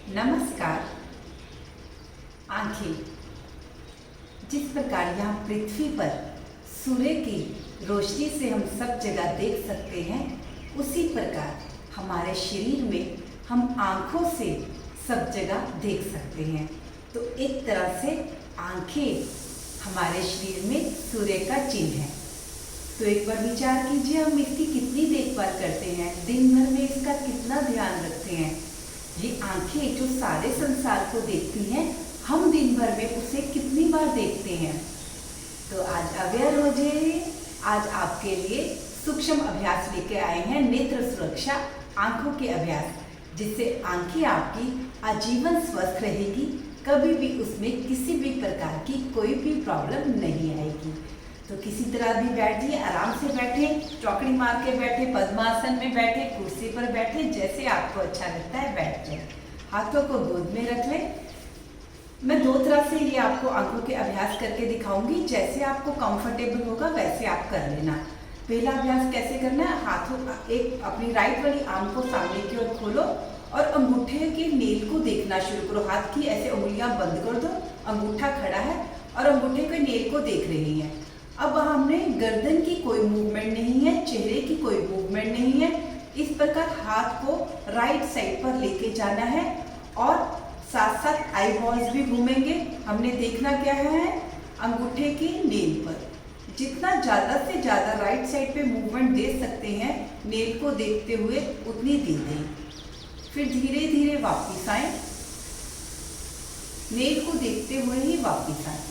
नमस्कार। आंखें जिस प्रकार यहाँ पृथ्वी पर सूर्य की रोशनी से हम सब जगह देख सकते हैं, उसी प्रकार हमारे शरीर में हम आंखों से सब जगह देख सकते हैं। तो एक तरह से आंखें हमारे शरीर में सूर्य का चिन्ह है। तो एक बार विचार कीजिए, हम इसकी कितनी देखभाल करते हैं, दिन भर में इसका कितना ध्यान रखते हैं। ये आंखें जो सारे संसार को देखती हैं, हम दिन भर में उसे कितनी बार देखते हैं। तो आज अवेयर हो जाइए। आज आपके लिए सूक्ष्म अभ्यास लेके आए हैं, नेत्र सुरक्षा आंखों के अभ्यास, जिससे आंखें आपकी आजीवन स्वस्थ रहेगी। कभी भी उसमें किसी भी प्रकार की कोई भी प्रॉब्लम नहीं आएगी। तो किसी तरह भी बैठिए, आराम से बैठे, चौकड़ी मार के बैठे, पद्मासन में बैठे, कुर्सी पर बैठे, जैसे आपको अच्छा लगता है बैठ जाए। हाथों को गोद में रख लें। मैं दो तरह से ये आपको आंखों के अभ्यास करके दिखाऊंगी, जैसे आपको कंफर्टेबल होगा वैसे आप कर लेना। पहला अभ्यास कैसे करना है, हाथों एक अपनी राइट वाली आंख को सामने की ओर खोलो और अंगूठे के नेल को देखना शुरू करो। हाथ की ऐसे उंगलियां बंद कर दो, अंगूठा खड़ा है और अंगूठे के नेल को देख रही है। अब हमने गर्दन की कोई मूवमेंट नहीं है, चेहरे की कोई मूवमेंट नहीं है। इस प्रकार हाथ को राइट साइड पर लेके जाना है और साथ साथ आई बॉल्स भी घूमेंगे। हमने देखना क्या है, अंगूठे की नेल पर जितना ज़्यादा से ज़्यादा राइट साइड पे मूवमेंट दे सकते हैं, नेल को देखते हुए उतनी दे दें। फिर धीरे धीरे वापिस आए, नेल को देखते हुए ही वापिस आए।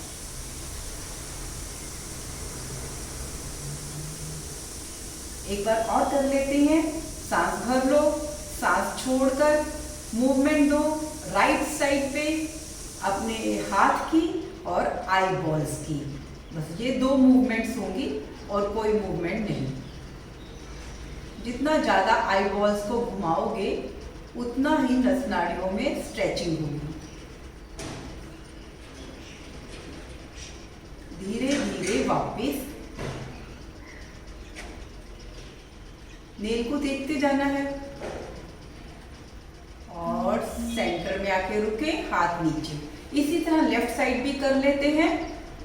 एक बार और कर लेते हैं। सांस भर लो, सांस छोड़कर मूवमेंट दो राइट साइड पे अपने हाथ की और आई बॉल्स की। बस ये दो मूवमेंट्स होंगी और कोई मूवमेंट नहीं। जितना ज़्यादा आई बॉल्स को घुमाओगे उतना ही नस नाड़ियों में स्ट्रेचिंग होगी। धीरे धीरे वापस नेल को देखते जाना है और सेंटर में आके रुके, हाथ नीचे। इसी तरह लेफ्ट साइड भी कर लेते हैं,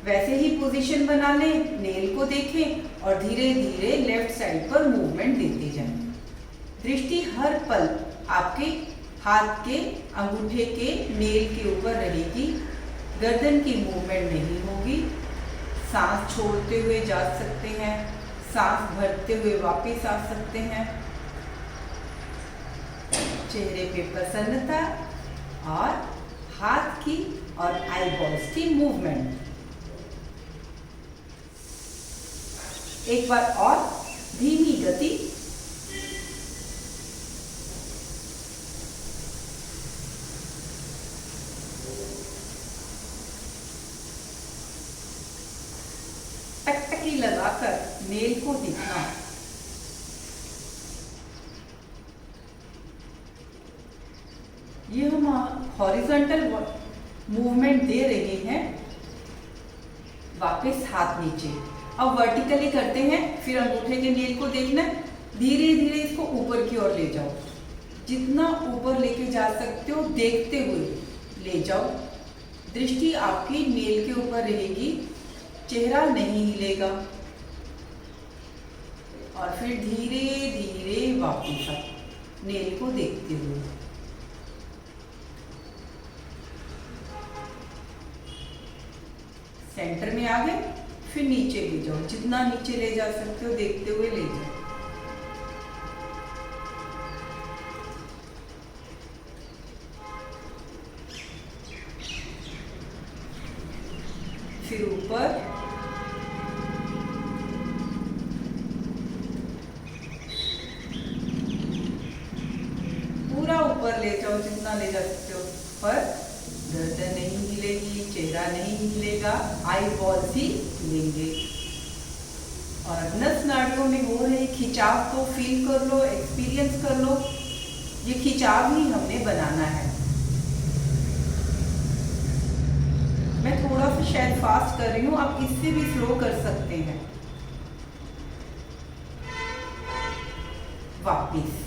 वैसे ही पोजीशन बना लें, नेल को देखें और धीरे धीरे लेफ्ट साइड पर मूवमेंट देते जाएं। दृष्टि हर पल आपके हाथ के अंगूठे के नेल के ऊपर रहेगी, गर्दन की मूवमेंट नहीं होगी। सांस छोड़ते हुए जा सकते हैं, सांस भरते हुए वापस आ सकते हैं। चेहरे पे प्रसन्नता और हाथ की और आई बॉल्स की मूवमेंट। एक बार और धीमी गति। टकटकी लगाकर नेल को देखना। ये हम हॉरिजॉन्टल मूवमेंट दे रहे हैं, वापस हाथ नीचे। अब वर्टिकली करते हैं, फिर अंगूठे के नेल को देखना, धीरे धीरे इसको ऊपर की ओर ले जाओ। जितना ऊपर लेके जा सकते हो देखते हुए ले जाओ। दृष्टि आपकी नेल के ऊपर रहेगी, चेहरा नहीं हिलेगा। और फिर धीरे धीरे वापस आओ, नेल को देखते हुए। सेंटर में आ गए, फिर नीचे ले जाओ, जितना नीचे ले जा सकते हो देखते हुए ले जाओ। फिर ऊपर, पूरा ऊपर ले जाओ, जितना ले जा सकते हो। पर गर्दन नहीं हिलेगी, चेहरा नहीं हिलेगा, आई बॉल्स ही हिलेंगे। और नस नाड़ियों में हो रहे खिंचाव को फील कर लो, एक्सपीरियंस कर लो। ये खिंचाव ही हमने बनाना है। मैं थोड़ा सा शायद फास्ट कर रही हूँ, आप इससे भी स्लो कर सकते हैं। वापिस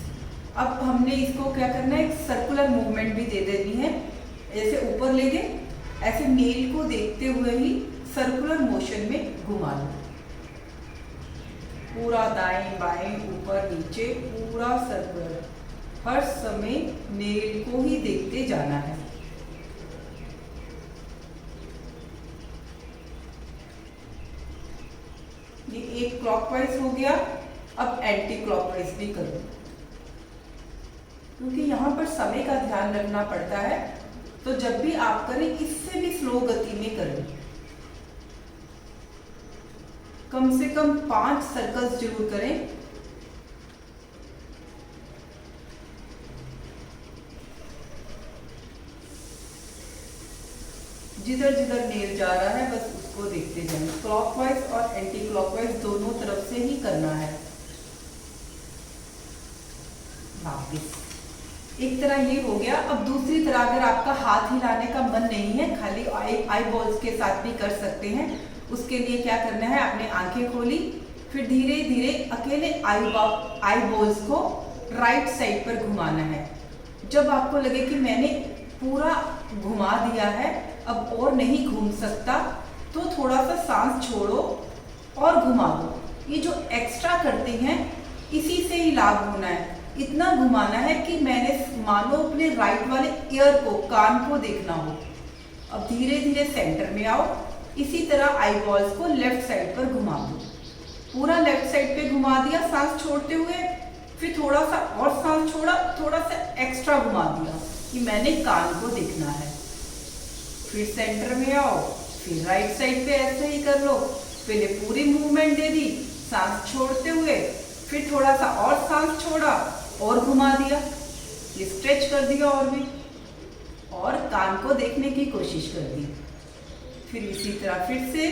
अब हमने इसको क्या करना है, एक सर्कुलर मूवमेंट भी दे देनी है। ऐसे ऊपर ले गए, ऐसे नेल को देखते हुए ही सर्कुलर मोशन में घुमा लो, पूरा दाएं बाएं ऊपर नीचे पूरा सर्कुलर, हर समय नेल को ही देखते जाना है। ये एक क्लॉकवाइज हो गया। अब एंटी क्लॉकवाइज भी करो, क्योंकि यहाँ पर समय का ध्यान रखना पड़ता है, तो जब भी आप करें इससे भी स्लो गति में करें। कम से कम 5 सर्कल्स जरूर करें। जिधर जिधर नेल जा रहा है बस उसको देखते जाएं। क्लॉकवाइज और एंटी क्लॉकवाइज दोनों तरफ से ही करना है। वापिस एक तरह ये हो गया। अब दूसरी तरह अगर आपका हाथ हिलाने का मन नहीं है, खाली आई बॉल्स के साथ भी कर सकते हैं। उसके लिए क्या करना है, आपने आंखें खोली, फिर धीरे धीरे अकेले आई बॉल्स को राइट साइड पर घुमाना है। जब आपको लगे कि मैंने पूरा घुमा दिया है, अब और नहीं घूम सकता, तो थोड़ा सा सांस छोड़ो और घुमा दो। ये जो एक्स्ट्रा करते हैं इसी से ही लाभ होना है। इतना घुमाना है कि मैंने मानो अपने राइट वाले ईयर को, कान को देखना हो। अब धीरे धीरे सेंटर में आओ। इसी तरह आई बॉल्स को लेफ्ट साइड पर घुमा दो। पूरा लेफ्ट साइड पे घुमा दिया सांस छोड़ते हुए, फिर थोड़ा सा और सांस छोड़ा, थोड़ा सा एक्स्ट्रा घुमा दिया कि मैंने कान को देखना है। फिर सेंटर में आओ, फिर राइट साइड पे ऐसे ही कर लो। पहले पूरी मूवमेंट दे दी सांस छोड़ते हुए, फिर थोड़ा सा और सांस छोड़ा और घुमा दिया, ये स्ट्रेच कर दिया और भी, और कान को देखने की कोशिश कर दी। फिर इसी तरह फिर से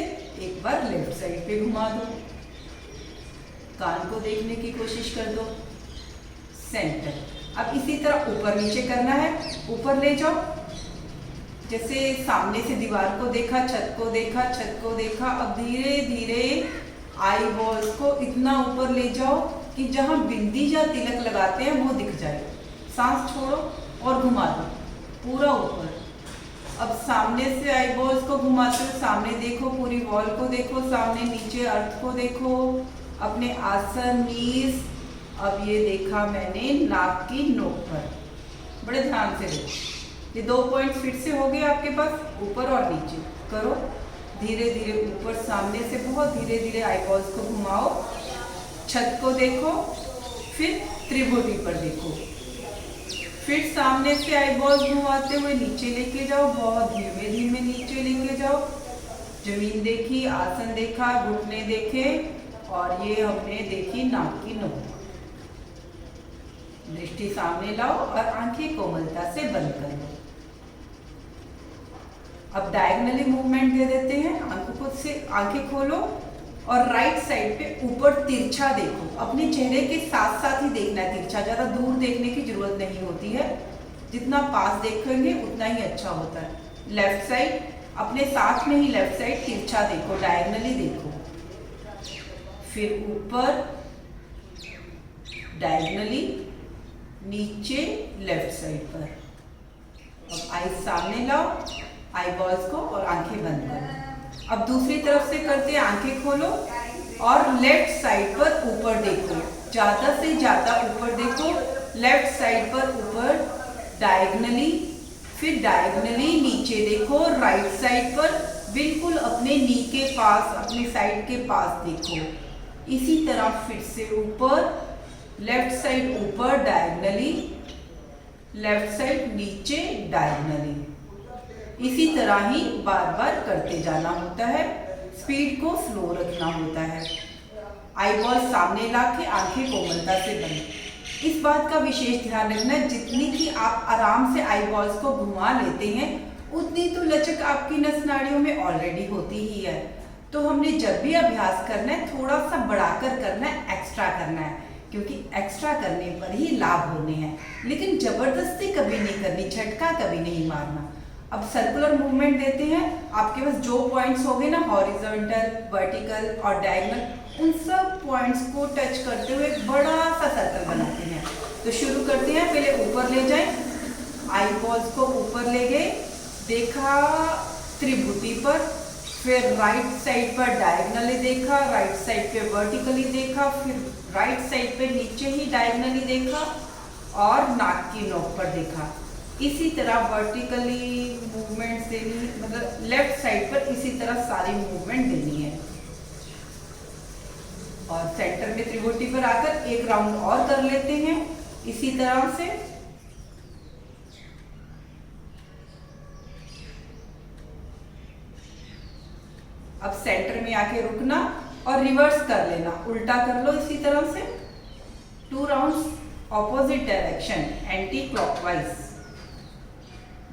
एक बार लेफ्ट साइड पे घुमा दो, कान को देखने की कोशिश कर दो, सेंटर। अब इसी तरह ऊपर नीचे करना है। ऊपर ले जाओ, जैसे सामने से दीवार को देखा, छत को देखा, छत को देखा। अब धीरे धीरे आई बॉल्स को इतना ऊपर ले जाओ कि जहां बिंदी या तिलक लगाते हैं वो दिख जाए। सांस छोड़ो और घुमा दो पूरा ऊपर। अब सामने से आई बॉल्स को घुमाते हुए सामने देखो, पूरी वॉल को देखो, सामने नीचे अर्थ को देखो, अपने आसन, नीज। अब ये देखा मैंने नाक की नोक पर, बड़े ध्यान से देखो। ये 2 पॉइंट्स फिर से हो गए आपके पास, ऊपर और नीचे करो। धीरे धीरे ऊपर सामने से बहुत धीरे धीरे आई बॉल्स को घुमाओ, छत को देखो, फिर त्रिभुटी पर देखो। फिर सामने से आई बॉल्स घुमाते हुए नीचे लेके जाओ, बहुत धीमे धीमे नीचे लेके जाओ। जमीन देखी, आसन देखा, घुटने देखे, और ये हमने देखी नाक की नोक। दृष्टि सामने लाओ और आंखें कोमलता से बंद कर लो। अब डायगनली मूवमेंट दे देते हैं। आंखें खोलो और राइट साइड पे ऊपर तिरछा देखो। अपने चेहरे के साथ साथ ही देखना है तिरछा, ज़्यादा दूर देखने की जरूरत नहीं होती है। जितना पास देखेंगे उतना ही अच्छा होता है। लेफ्ट साइड अपने साथ में ही लेफ्ट साइड तिरछा देखो, डायगनली देखो। फिर ऊपर डायगनली, नीचे लेफ्ट साइड पर। अब आई सामने लाओ, आई बॉल्स को, और आंखें बंद करो। अब दूसरी तरफ से करते हैं। आंखें खोलो और लेफ्ट साइड पर ऊपर देखो, ज्यादा से ज्यादा ऊपर देखो। लेफ्ट साइड पर ऊपर डायगनली, फिर डायगनली नीचे देखो। राइट साइड पर बिल्कुल अपने नी के पास, अपनी साइड के पास देखो। इसी तरह फिर से ऊपर, लेफ्ट साइड ऊपर डायगनली, लेफ्ट साइड नीचे डायगनली। इसी तरह ही बार बार करते जाना होता है। स्पीड को स्लो रखना होता है। आई बॉल सामने लाके आंखें कोमलता से बंद। इस बात का विशेष ध्यान रखना है, जितनी कि आप आराम से आई बॉल्स को घुमा लेते हैं, उतनी तो लचक आपकी नस नाड़ियों में ऑलरेडी होती ही है। तो हमने जब भी अभ्यास करना है थोड़ा सा बढ़ाकर करना है, एक्स्ट्रा करना है, क्योंकि एक्स्ट्रा करने पर ही लाभ होने हैं। लेकिन जबरदस्ती कभी नहीं करनी, झटका कभी नहीं मारना। अब सर्कुलर मूवमेंट देते हैं। आपके पास जो पॉइंट्स हो गए ना, हॉरिजॉन्टल, वर्टिकल और डायगोनल, उन सब पॉइंट्स को टच करते हुए बड़ा सा सर्कल बनाते हैं। तो शुरू करते हैं, पहले ऊपर ले जाएं, आईबॉल्स को ऊपर ले गए, देखा त्रिभुति पर, फिर राइट साइड पर डायगनली देखा, राइट साइड पे वर्टिकली देखा, फिर राइट साइड पे नीचे ही डायगनली देखा और नाक की नोक पर देखा। इसी तरह वर्टिकली मूवमेंट देनी, मतलब लेफ्ट साइड पर इसी तरह सारी मूवमेंट देनी है। और सेंटर में त्रिभुति पर आकर एक राउंड और कर लेते हैं इसी तरह से। अब सेंटर में आके रुकना और रिवर्स कर लेना, उल्टा कर लो इसी तरह से, 2 rounds opposite direction anti clockwise.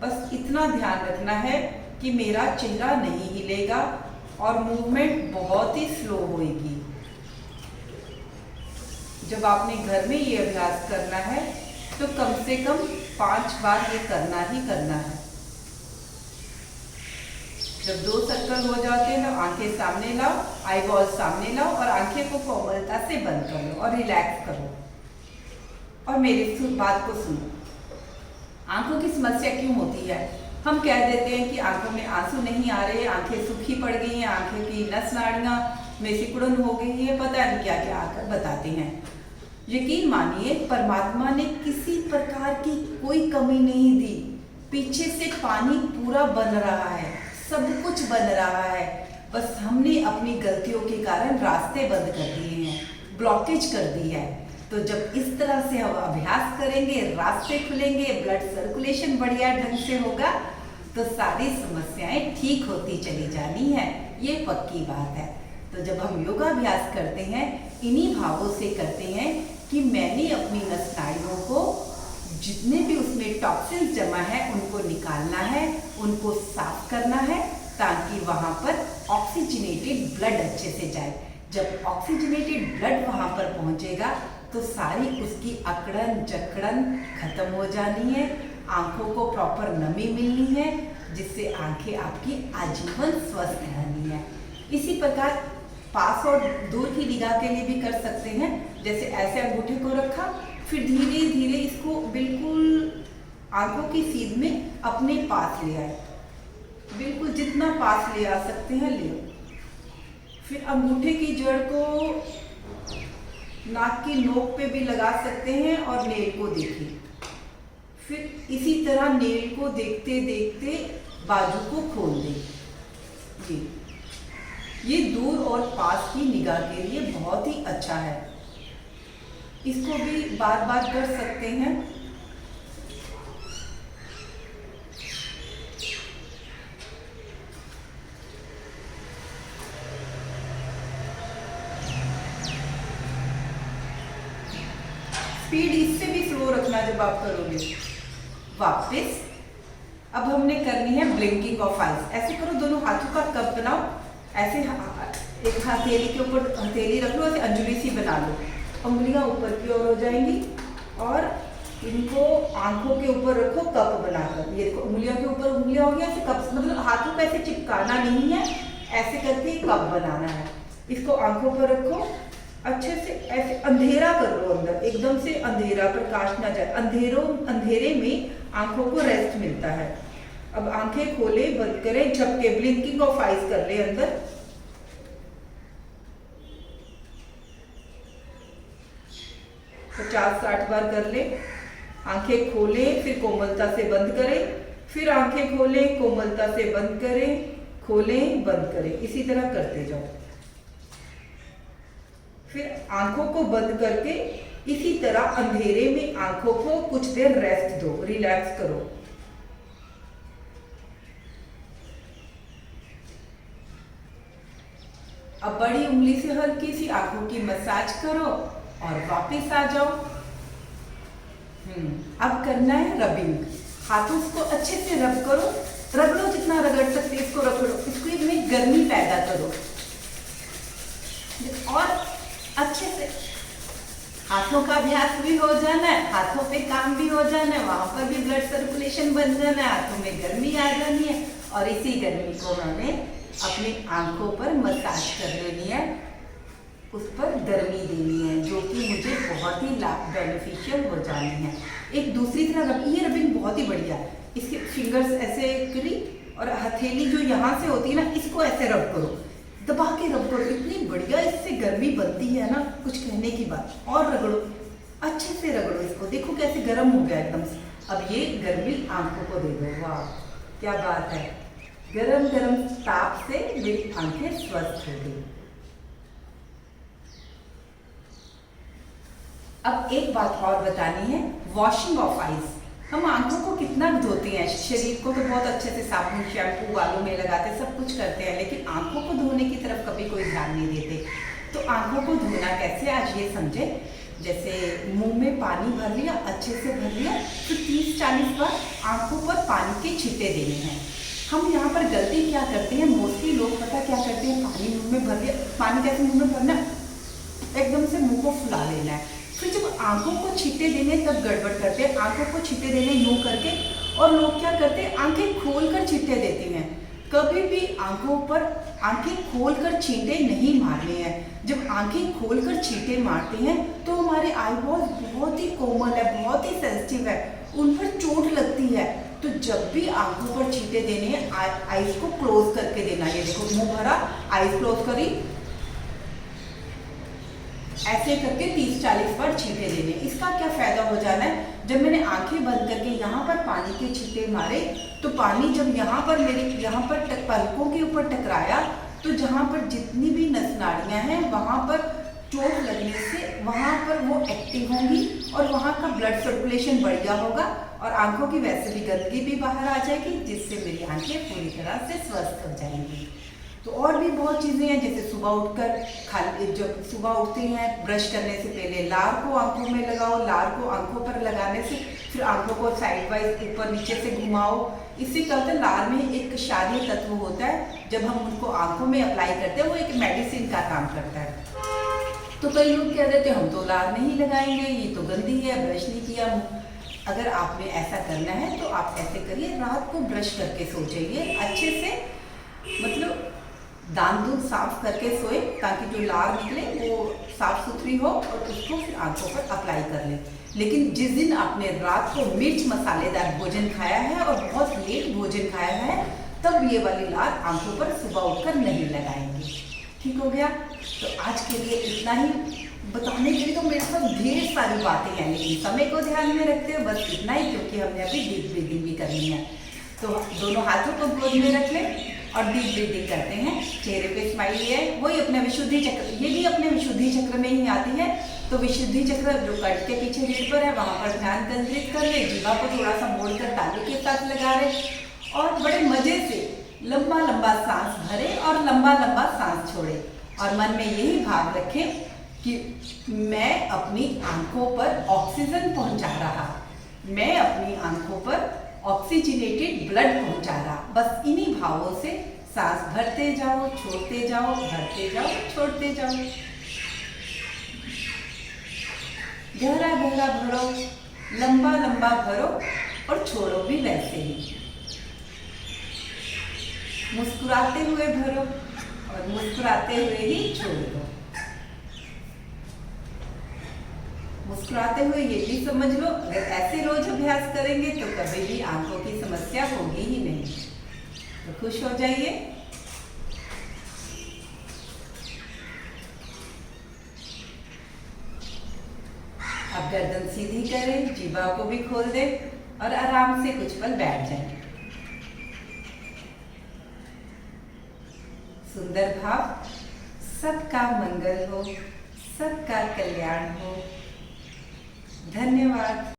बस इतना ध्यान रखना है कि मेरा चेहरा नहीं हिलेगा और मूवमेंट बहुत ही स्लो होगी। जब आपने घर में ये अभ्यास करना है तो कम से कम 5 बार ये करना ही करना है। जब 2 सर्कल हो जाते हैं तो आंखें सामने लाओ, आईबॉल सामने लाओ और आंखें को कोमलता से बंद कर लो और रिलैक्स करो और मेरी बात को सुनो। आंखों की समस्या क्यों होती है? हम कह देते हैं कि आंखों में आंसू नहीं आ रहे, आंखें सूखी पड़ गई हैं, आंखें की नस नाड़ियाँ में सिकुड़न हो गई है, पता नहीं क्या क्या आकर बताते हैं। यकीन मानिए, परमात्मा ने किसी प्रकार की कोई कमी नहीं दी। पीछे से पानी पूरा बन रहा है, सब कुछ बन रहा है, बस हमने अपनी गलतियों के कारण रास्ते बंद कर दिए हैं, ब्लॉकेज कर दी है। तो जब इस तरह से हम अभ्यास करेंगे, रास्ते खुलेंगे, ब्लड सर्कुलेशन बढ़िया ढंग से होगा, तो सारी समस्याएं ठीक होती चली जानी है, ये पक्की बात है। तो जब हम योगाभ्यास करते हैं, इन्हीं भावों से करते हैं कि मैंने अपनी नस नाड़ियों को, जितने भी उसमें टॉक्सिन्स जमा है उनको निकालना है, उनको साफ करना है, ताकि वहाँ पर ऑक्सीजनेटेड ब्लड अच्छे से जाए। जब ऑक्सीजनेटेड ब्लड वहाँ पर पहुँचेगा तो सारी उसकी अकड़न जकड़न खत्म हो जानी है, आंखों को प्रॉपर नमी मिलनी है, जिससे आंखें आपकी आजीवन स्वस्थ रहनी है। इसी प्रकार पास और दूर की निगाह के लिए भी कर सकते हैं। जैसे ऐसे अंगूठे को रखा, फिर धीरे धीरे इसको बिल्कुल आंखों की सीध में अपने पास ले आए, बिल्कुल जितना पास ले आ सकते हैं ले। फिर अंगूठे की जड़ को नाक की नोक पे भी लगा सकते हैं और नेल को देखिए। फिर इसी तरह नेल को देखते देखते बाजू को खोल दें। ये दूर और पास की निगाह के लिए बहुत ही अच्छा है, इसको भी बार बार कर सकते हैं। स्पीड इससे भी स्लो रखना जब आप करोगे। वापस अब हमने करनी है ब्लिंकिंग ऑफ आइज। ऐसे करो, दोनों हाथों का कप बनाओ, ऐसे एक हथेली के ऊपर हथेली रख लो, ऐसे अंजुली सी बना लो, उंगलियां ऊपर की ओर हो जाएंगी और इनको आंखों के ऊपर रखो कप बनाकर। ये देखो, उंगलियों के ऊपर उंगलियां होगी, ऐसे कप, मतलब हाथों को ऐसे चिपकाना नहीं है, ऐसे करके कप बनाना है। इसको आंखों पर रखो, अच्छे से ऐसे अंधेरा कर लो, अंदर एकदम से अंधेरा, प्रकाश ना जाए। अंधेरे में आंखों को रेस्ट मिलता है। अब आंखें खोले, बंद करें, झपके, ब्लिंकिंग ऑफ आइज कर ले अंदर। तो 50-60 बार कर ले। आंखें खोले, फिर कोमलता से बंद करें, फिर आंखें खोले, कोमलता से बंद करें, खोलें, बंद करें, इसी तरह करते जाओ। फिर आंखों को बंद करके इसी तरह अंधेरे में आंखों को कुछ देर रेस्ट दो, रिलैक्स करो। अब बड़ी उंगली से हल्की सी आंखों की मसाज करो और वापस आ जाओ। अब करना है रबिंग। हाथों को अच्छे से रब करो, रगड़ो, जितना रगड़ सकते इसको रगड़ो, इसको में गर्मी पैदा करो और अच्छे से हाथों का अभ्यास भी हो जाना है, हाथों पे काम भी हो जाना है, वहां पर भी ब्लड सर्कुलेशन बन जाना है, हाथों में गर्मी आ जानी है और इसी गर्मी को हमें अपनी आंखों पर मसाज कर लेनी है। उस पर गर्मी देनी है, जो कि मुझे बहुत ही बेनिफिशियल हो जानी है। एक दूसरी तरह ये रबिंग बहुत ही बढ़िया है। इसके फिंगर्स ऐसे करी और हथेली जो यहाँ से होती है ना, इसको ऐसे रब करो, दबा के रब करो, इतनी बढ़िया इससे गर्मी बनती है ना, कुछ कहने की बात। और रगड़ो, अच्छे से रगड़ो इसको, देखो कैसे गर्म हो गया एकदम से। अब ये गर्मी आंखों को दे दो। वाह क्या बात है, गरम गरम ताप से मेरी आंखें स्वस्थ हो गई। अब एक बात और बतानी है, वॉशिंग ऑफ आईज। हम आंखों को कितना धोते हैं, शरीर को तो बहुत अच्छे से साबुन शैम्पू बालों में लगाते, सब कुछ करते हैं, लेकिन आंखों को धोने की तरफ कभी कोई ध्यान नहीं देते। तो आंखों को धोना कैसे, आज ये समझे। जैसे मुंह में पानी भर लिया, अच्छे से भर लिया, तो 30-40 बार आंखों पर पानी के छींटे देने हैं। हम यहाँ पर गलती क्या करते हैं, मोस्टली लोग पता क्या करते हैं, पानी मुंह में भर लिया, पानी कैसे मुंह में भरना, एकदम से मुंह को फुला लेना है। फिर जब आंखों को छींटे देने तब गड़बड़ करते हैं, आंखों को छींटे देने यूं करके, और लोग क्या करते हैं, आंखें खोलकर छींटे देते हैं। कभी भी आंखों पर आंखें खोलकर छींटे नहीं मारने हैं। जब आंखें खोलकर छींटे मारते हैं तो हमारे आईबॉल्स बहुत ही कोमल है, बहुत ही सेंसिटिव है, उन पर चोट लगती है। तो जब भी आंखों पर छींटे देने हैं, आईज को क्लोज करके देना। ये देखो मुंह भरा, आईज क्लोज करी, ऐसे करके 30-40 बार छींटे देने। इसका क्या फायदा हो जाना है, जब मैंने आंखें बंद करके यहाँ पर पानी के छींटे मारे, तो पानी जब यहाँ पर मेरे यहाँ पर पलकों के ऊपर टकराया, तो जहाँ पर जितनी भी नस नाड़ियाँ हैं वहाँ पर चोट लगने से वहाँ पर वो एक्टिव होंगी और वहाँ का ब्लड सर्कुलेशन बढ़िया होगा, और आंखों की वैसे भी गंदगी भी बाहर आ जाएगी, जिससे मेरी आंखें पूरी तरह से स्वस्थ हो जाएंगी। तो और भी बहुत चीज़ें हैं, जैसे सुबह उठकर जब सुबह उठते हैं ब्रश करने से पहले लार को आंखों में लगाओ, लार को आंखों पर लगाने से फिर आंखों को साइड वाइज ऊपर नीचे से घुमाओ। इससे क्या होता है, लार में एक क्षारीय तत्व होता है, जब हम उनको आंखों में अप्लाई करते हैं वो एक मेडिसिन का काम करता है। तो कई लोग कह देते हैं हम तो लार नहीं लगाएंगे, ये तो गंदी है, ब्रश नहीं किया। अगर आपने ऐसा करना है तो आप ऐसे करिए, रात को ब्रश करके सो जाइए, अच्छे से मतलब दांत दूध साफ करके सोए, ताकि जो लार निकले वो साफ सुथरी हो, और उसको फिर आंखों पर अप्लाई कर लें। लेकिन जिस दिन आपने रात को मिर्च मसालेदार भोजन खाया है और बहुत लेट भोजन खाया है, तब ये वाली लार आंखों पर सुबह उठकर नहीं लगाएंगे। ठीक हो गया। तो आज के लिए इतना ही। बताने के लिए तो मेरे पास ढेर सारी बातें हैं, लेकिन समय को ध्यान में रखते हुए बस इतना ही, क्योंकि हमने अभी डीप ब्रीदिंग भी करनी है। तो दोनों हाथों को गोद में रख लें और डीप ब्रीदिंग करते हैं। चेहरे पे स्माइल है, वही अपने विशुद्धि चक्र, ये भी अपने विशुद्धि चक्र में ही आती है। तो विशुद्धि चक्र जो कट के पीछे रीढ़ पर है, वहाँ पर ध्यान केंद्रित कर ले, जीवा को थोड़ा सा मोड़कर तालू के साथ लगा रहे, और बड़े मजे से लंबा लंबा सांस भरे और लंबा लंबा सांस छोड़े, और मन में यही भाव रखें कि मैं अपनी आंखों पर ऑक्सीजन पहुंचा रहा, मैं अपनी आंखों पर ऑक्सीजनेटेड ब्लड पहुंचा रहा। बस इन्हीं भावों से सांस भरते जाओ, छोड़ते जाओ, भरते जाओ, छोड़ते जाओ। गहरा गहरा भरो, लंबा लंबा भरो और छोड़ो भी वैसे ही। मुस्कुराते हुए भरो और मुस्कुराते हुए ही छोड़ दो। मुस्कुराते हुए ये भी समझ लो, अगर ऐसे रोज अभ्यास करेंगे तो कभी भी आंखों की समस्या होगी ही नहीं। तो खुश हो जाइए। अब गर्दन सीधी करें, जीवा को भी खोल दें और आराम से कुछ पल बैठ जाएं। सुंदर भाव, सबका मंगल हो, सबका कल्याण हो। धन्यवाद।